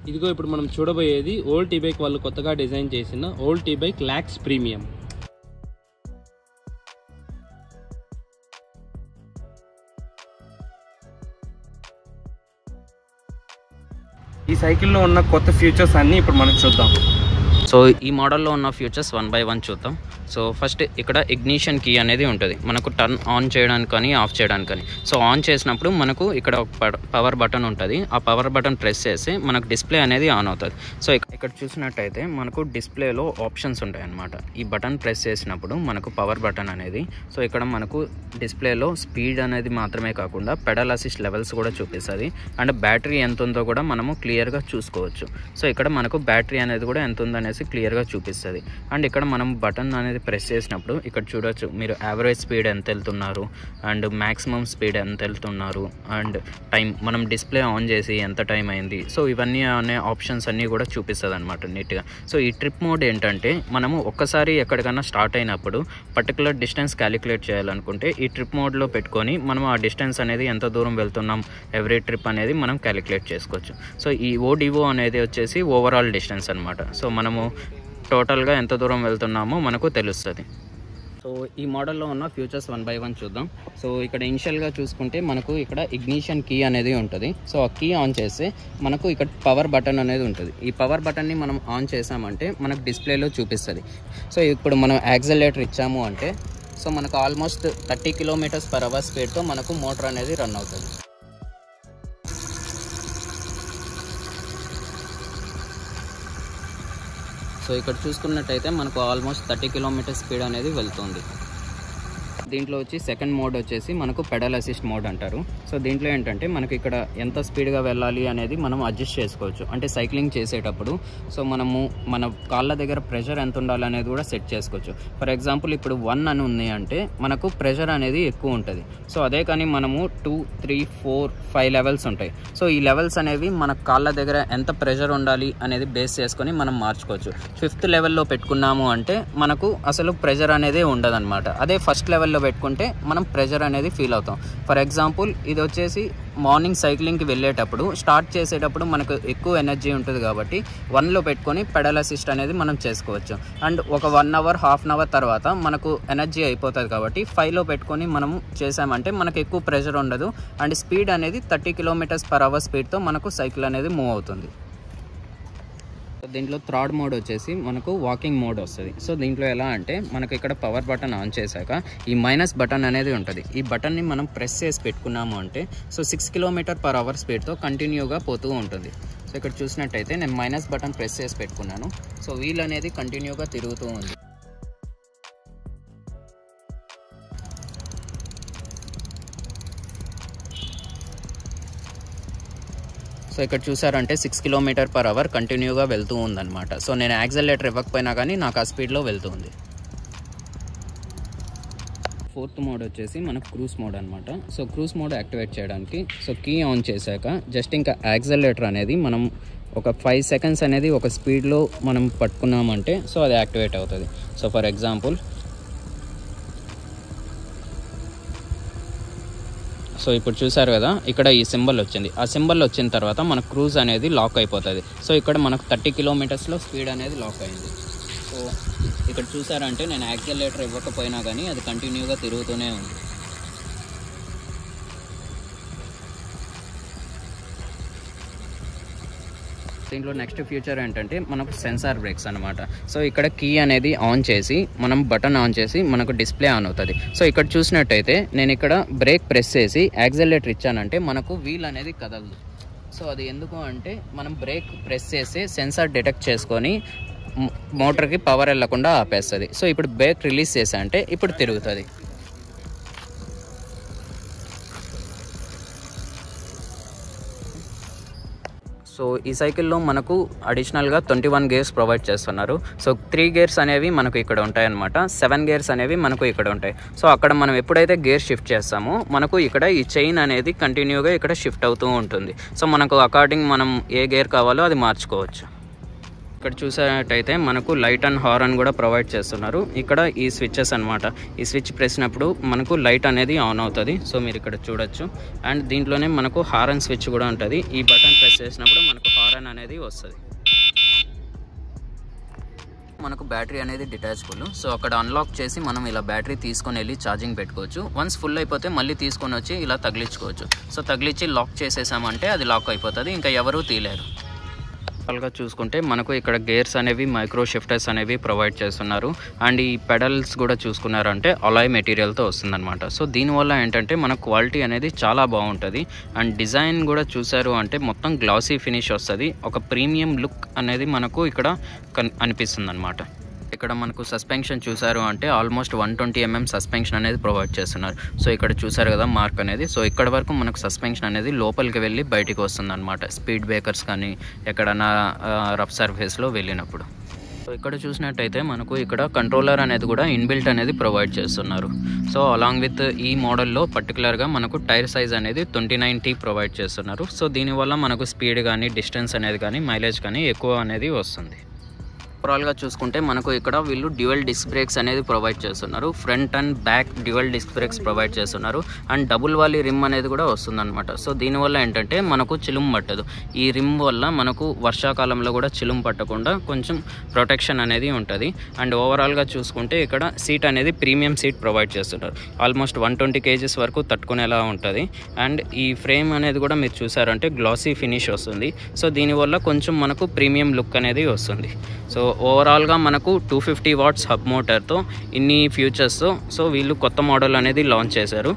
ఇదిగో ఇప్పుడు మనం చూడబోయేది ఓల్డ్ టీ బైక్ వాళ్ళు కొత్తగా డిజైన్ చేసిన old T bike locks premium. ఈ సైకిల్లో ఉన్న కొత్త ఫీచర్స్ అన్నీ ఇప్పుడు మనం చూద్దాం. సో ఈ మోడల్లో ఉన్న ఫీచర్స్ 1 by 1 చూద్దాం. సో ఫస్ట్ ఇక్కడ ఇగ్నిషన్ కీ అనేది ఉంటుంది, మనకు టర్న్ ఆన్ చేయడానికి కానీ ఆఫ్ చేయడానికి కానీ. సో ఆన్ చేసినప్పుడు మనకు ఇక్కడ ఒక పవర్ బటన్ ఉంటుంది, ఆ పవర్ బటన్ ప్రెస్ చేస్తే మనకు డిస్ప్లే అనేది ఆన్ అవుతుంది. సో ఇక్కడ చూసినట్టయితే మనకు డిస్ప్లేలో ఆప్షన్స్ ఉంటాయి అన్నమాట. ఈ బటన్ ప్రెస్ చేసినప్పుడు మనకు పవర్ బటన్ అనేది, సో ఇక్కడ మనకు డిస్ప్లేలో స్పీడ్ అనేది మాత్రమే కాకుండా పెడల్ అసిస్ట్ లెవెల్స్ కూడా చూపిస్తుంది, అండ్ బ్యాటరీ ఎంత ఉందో కూడా మనము క్లియర్గా చూసుకోవచ్చు. సో ఇక్కడ మనకు బ్యాటరీ అనేది కూడా ఎంత ఉందనేసి క్లియర్గా చూపిస్తుంది. అండ్ ఇక్కడ మనం బటన్ అనేది ప్రెస్ చేసినప్పుడు ఇక్కడ చూడొచ్చు మీరు యావరేజ్ స్పీడ్ ఎంత వెళ్తున్నారు అండ్ మ్యాక్సిమం స్పీడ్ ఎంత వెళ్తున్నారు అండ్ టైం, మనం డిస్ప్లే ఆన్ చేసి ఎంత టైం అయింది, సో ఇవన్నీ అనే ఆప్షన్స్ అన్నీ కూడా చూపిస్తుంది అనమాట నీట్గా. సో ఈ ట్రిప్ మోడ్ ఏంటంటే మనము ఒక్కసారి ఎక్కడికన్నా స్టార్ట్ అయినప్పుడు పర్టికులర్ డిస్టెన్స్ క్యాలిక్యులేట్ చేయాలనుకుంటే ఈ ట్రిప్ మోడ్లో పెట్టుకొని మనం ఆ డిస్టెన్స్ అనేది ఎంత దూరం వెళ్తున్నాం ఎవ్రీ ట్రిప్ అనేది మనం క్యాలిక్యులేట్ చేసుకోవచ్చు. సో ఈ ఓడివో అనేది వచ్చేసి ఓవరాల్ డిస్టెన్స్ అనమాట. సో మనము టోటల్గా ఎంత దూరం వెళ్తున్నామో మనకు తెలుస్తుంది. సో ఈ మోడల్లో ఉన్న ఫీచర్స్ 1 by 1 చూద్దాం. సో ఇక్కడ ఇనిషియల్గా చూసుకుంటే మనకు ఇక్కడ ఇగ్నిషన్ కీ అనేది ఉంటుంది. సో ఆ కీ ఆన్ చేస్తే మనకు ఇక్కడ పవర్ బటన్ అనేది ఉంటుంది. ఈ పవర్ బటన్ని మనం ఆన్ చేసామంటే మనకు డిస్ప్లేలో చూపిస్తుంది. సో ఇప్పుడు మనం యాక్సిలరేటర్ ఇచ్చాము అంటే సో మనకు ఆల్మోస్ట్ 30 km/h స్పీడ్తో మనకు మోటార్ అనేది రన్ అవుతుంది. సో ఇక్కడ చూసుకున్నట్టయితే మనకు ఆల్మోస్ట్ 30 km స్పీడ్ అనేది వెళ్తుంది. దీంట్లో వచ్చి సెకండ్ మోడ్ వచ్చేసి మనకు పెడల్ అసిస్ట్ మోడ్ అంటారు. సో దీంట్లో ఏంటంటే మనకి ఇక్కడ ఎంత స్పీడ్గా వెళ్ళాలి అనేది మనం అడ్జస్ట్ చేసుకోవచ్చు. అంటే సైక్లింగ్ చేసేటప్పుడు సో మనము మన కాళ్ళ దగ్గర ప్రెషర్ ఎంత ఉండాలి అనేది కూడా సెట్ చేసుకోవచ్చు. ఫర్ ఎగ్జాంపుల్ ఇప్పుడు 1 అని ఉంది అంటే మనకు ప్రెషర్ అనేది ఎక్కువ ఉంటుంది. సో అదే కానీ మనము 2, 3, 4, 5 లెవెల్స్ ఉంటాయి. సో ఈ లెవెల్స్ అనేవి మన కాళ్ళ దగ్గర ఎంత ప్రెషర్ ఉండాలి అనేది బేస్ చేసుకొని మనం మార్చుకోవచ్చు. 5th లెవెల్లో పెట్టుకున్నాము అంటే మనకు అసలు ప్రెషర్ అనేది ఉండదు అనమాట. అదే ఫస్ట్ లెవెల్లో పెట్టుకుంటే మనం ప్రెషర్ అనేది ఫీల్ అవుతాం. ఫర్ ఎగ్జాంపుల్ ఇది వచ్చేసి మార్నింగ్ సైక్లింగ్కి వెళ్ళేటప్పుడు స్టార్ట్ చేసేటప్పుడు మనకు ఎక్కువ ఎనర్జీ ఉంటుంది కాబట్టి 1లో పెట్టుకొని పెడల్ అసిస్ట్ అనేది మనం చేసుకోవచ్చు. అండ్ ఒక 1 hour, హాఫ్ అన్ అవర్ తర్వాత మనకు ఎనర్జీ అయిపోతుంది కాబట్టి 5లో పెట్టుకొని మనం చేసామంటే మనకు ఎక్కువ ప్రెషర్ ఉండదు అండ్ స్పీడ్ అనేది 30 km/h స్పీడ్తో మనకు సైకిల్ అనేది మూవ్ అవుతుంది. దీంట్లో థర్డ్ మోడ్ వచ్చేసి మనకు వాకింగ్ మోడ్ వస్తుంది. సో దీంట్లో ఎలా అంటే మనకు ఇక్కడ పవర్ బటన్ ఆన్ చేశాక ఈ మైనస్ బటన్ అనేది ఉంటుంది. ఈ బటన్ని మనం ప్రెస్ చేసి పెట్టుకున్నాము అంటే సో 6 km/h స్పీడ్తో కంటిన్యూగా పోతూ ఉంటుంది. సో ఇక్కడ చూసినట్టయితే నేను మైనస్ బటన్ ప్రెస్ చేసి పెట్టుకున్నాను. సో వీల్ అనేది కంటిన్యూగా తిరుగుతూ ఉంది. సో ఇక్కడ చూసారంటే 6 km/h కంటిన్యూగా వెళ్తూ ఉందన్నమాట. సో నేను యాక్సిలరేటర్ ఇవ్వకపోయినా కానీ నాకు ఆ స్పీడ్లో వెళ్తుంది. 4th మోడ్ వచ్చేసి మనకు క్రూజ్ మోడ్ అనమాట. సో క్రూజ్ మోడ్ యాక్టివేట్ చేయడానికి సో కీ ఆన్ చేశాక జస్ట్ ఇంకా యాక్సిలరేటర్ అనేది మనం ఒక 5 seconds అనేది ఒక స్పీడ్లో మనం పట్టుకున్నామంటే సో అది యాక్టివేట్ అవుతుంది. సో ఫర్ ఎగ్జాంపుల్ సో ఇప్పుడు చూసారు కదా ఇక్కడ ఈ సింబల్ వచ్చింది. ఆ సింబల్ వచ్చిన తర్వాత మన క్రూజ్ అనేది లాక్ అయిపోతుంది. సో ఇక్కడ మనకు 30 km స్పీడ్ అనేది లాక్ అయింది. సో ఇక్కడ చూసారంటే నేను యాక్సిలరేటర్ ఇవ్వకపోయినా కానీ అది కంటిన్యూగా తిరుగుతూనే ఉంది. దీంట్లో నెక్స్ట్ ఫీచర్ ఏంటంటే మనకు సెన్సార్ బ్రేక్స్ అనమాట. సో ఇక్కడ కీ అనేది ఆన్ చేసి మనం బటన్ ఆన్ చేసి మనకు డిస్ప్లే ఆన్ అవుతుంది. సో ఇక్కడ చూసినట్టయితే నేను ఇక్కడ బ్రేక్ ప్రెస్ చేసి యాక్సిలరేటర్ ఇచ్చానంటే మనకు వీల్ అనేది కదలదు. సో అది ఎందుకు అంటే మనం బ్రేక్ ప్రెస్ చేసి సెన్సార్ డిటెక్ట్ చేసుకొని మోటార్కి పవర్ వెళ్ళకుండా ఆపేస్తుంది. సో ఇప్పుడు బ్రేక్ రిలీజ్ చేసా అంటే ఇప్పుడు తిరుగుతుంది. సో ఈ సైకిల్లో మనకు అడిషనల్గా 21 గేర్స్ ప్రొవైడ్ చేస్తున్నారు. సో 3 గేర్స్ అనేవి మనకు ఇక్కడ ఉంటాయి అన్నమాట. 7 గేర్స్ అనేవి మనకు ఇక్కడ ఉంటాయి. సో అక్కడ మనం ఎప్పుడైతే గేర్ షిఫ్ట్ చేస్తామో మనకు ఇక్కడ ఈ చైన్ అనేది కంటిన్యూగా ఇక్కడ షిఫ్ట్ అవుతూ ఉంటుంది. సో మనకు అకార్డింగ్ మనం ఏ గేర్ కావాలో అది మార్చుకోవచ్చు. ఇక్కడ చూసేటైతే మనకు లైట్ అండ్ హార్న్ కూడా ప్రొవైడ్ చేస్తున్నారు. ఇక్కడ ఈ స్విచ్చెస్ అనమాట. ఈ స్విచ్ ప్రెస్సినప్పుడు మనకు లైట్ అనేది ఆన్ అవుతుంది. సో మీరు ఇక్కడ చూడొచ్చు. అండ్ దీంట్లోనే మనకు హార్న్ స్విచ్ కూడా ఉంటుంది. ఈ బటన్ ప్రెస్ ప్రెస్ చేసినప్పుడు మనకు హారన్ అనేది వస్తుంది. మనకు బ్యాటరీ అనేది డిటాచబుల్. సో అక్కడ అన్లాక్ చేసి మనం ఇలా బ్యాటరీ తీసుకొని వెళ్ళి ఛార్జింగ్ పెట్టుకోవచ్చు. వన్స్ ఫుల్ అయిపోతే మళ్ళీ తీసుకొని వచ్చి ఇలా తగిలించుకోవచ్చు. సో తగిలించి లాక్ చేసేసామంటే అది లాక్ అయిపోతుంది, ఇంకా ఎవరూ తీయలేరు. గా చూసుకుంటే మనకు ఇక్కడ గేర్స్ అనేవి మైక్రో షిఫ్టర్స్ అనేవి ప్రొవైడ్ చేస్తున్నారు. అండ్ ఈ పెడల్స్ కూడా చూసుకున్నారంటే అలాయ్ మెటీరియల్తో వస్తుందన్నమాట. సో దీనివల్ల ఏంటంటే మన క్వాలిటీ అనేది చాలా బాగుంటుంది. అండ్ డిజైన్ కూడా చూసారు అంటే మొత్తం గ్లాసీ ఫినిష్ వస్తుంది. ఒక ప్రీమియం లుక్ అనేది మనకు ఇక్కడ అనిపిస్తుంది అనమాట. ఇక్కడ మనకు సస్పెన్షన్ చూసారు అంటే ఆల్మోస్ట్ 120 mm సస్పెన్షన్ అనేది ప్రొవైడ్ చేస్తున్నారు. సో ఇక్కడ చూసారు కదా మార్క్ అనేది. సో ఇక్కడ వరకు మనకు సస్పెన్షన్ అనేది లోపలికి వెళ్ళి బయటికి వస్తుంది అనమాట, స్పీడ్ బ్రేకర్స్ కానీ ఎక్కడన్నా రఫ్ సర్ఫేస్లో వెళ్ళినప్పుడు. సో ఇక్కడ చూసినట్టయితే మనకు ఇక్కడ కంట్రోలర్ అనేది కూడా ఇన్బిల్ట్ అనేది ప్రొవైడ్ చేస్తున్నారు. సో అలాంగ్ విత్ ఈ మోడల్లో పర్టికులర్గా మనకు టైర్ సైజ్ అనేది 29T ప్రొవైడ్ చేస్తున్నారు. సో దీనివల్ల మనకు స్పీడ్ కానీ డిస్టెన్స్ అనేది కానీ మైలేజ్ కానీ ఎక్కువ అనేది వస్తుంది. ఓవరాల్గా చూసుకుంటే మనకు ఇక్కడ వీళ్ళు డ్యూయల్ డిస్క్ బ్రేక్స్ అనేది ప్రొవైడ్ చేస్తున్నారు. Front and back dual disc brakes provide చేస్తున్నారు. అండ్ డబుల్ వాలీ రిమ్ అనేది కూడా వస్తుందన్నమాట. సో దీనివల్ల ఏంటంటే మనకు చిలుము పట్టదు. ఈ రిమ్ వల్ల మనకు వర్షాకాలంలో కూడా చిలుము పట్టకుండా కొంచెం ప్రొటెక్షన్ అనేది ఉంటుంది. అండ్ ఓవరాల్గా చూసుకుంటే ఇక్కడ సీట్ అనేది ప్రీమియం సీట్ ప్రొవైడ్ చేస్తున్నారు. ఆల్మోస్ట్ 120 kgs వరకు తట్టుకునేలా ఉంటుంది. అండ్ ఈ ఫ్రేమ్ అనేది కూడా మీరు చూసారంటే గ్లాసీ ఫినిష్ వస్తుంది. సో దీనివల్ల కొంచెం మనకు ప్రీమియం లుక్ అనేది వస్తుంది. సో ఓవరాల్గా మనకు 250 watts హబ్ మోటార్తో ఇన్ని ఫ్యూచర్స్తో సో వీళ్ళు కొత్త మోడల్ అనేది లాంచ్ చేశారు.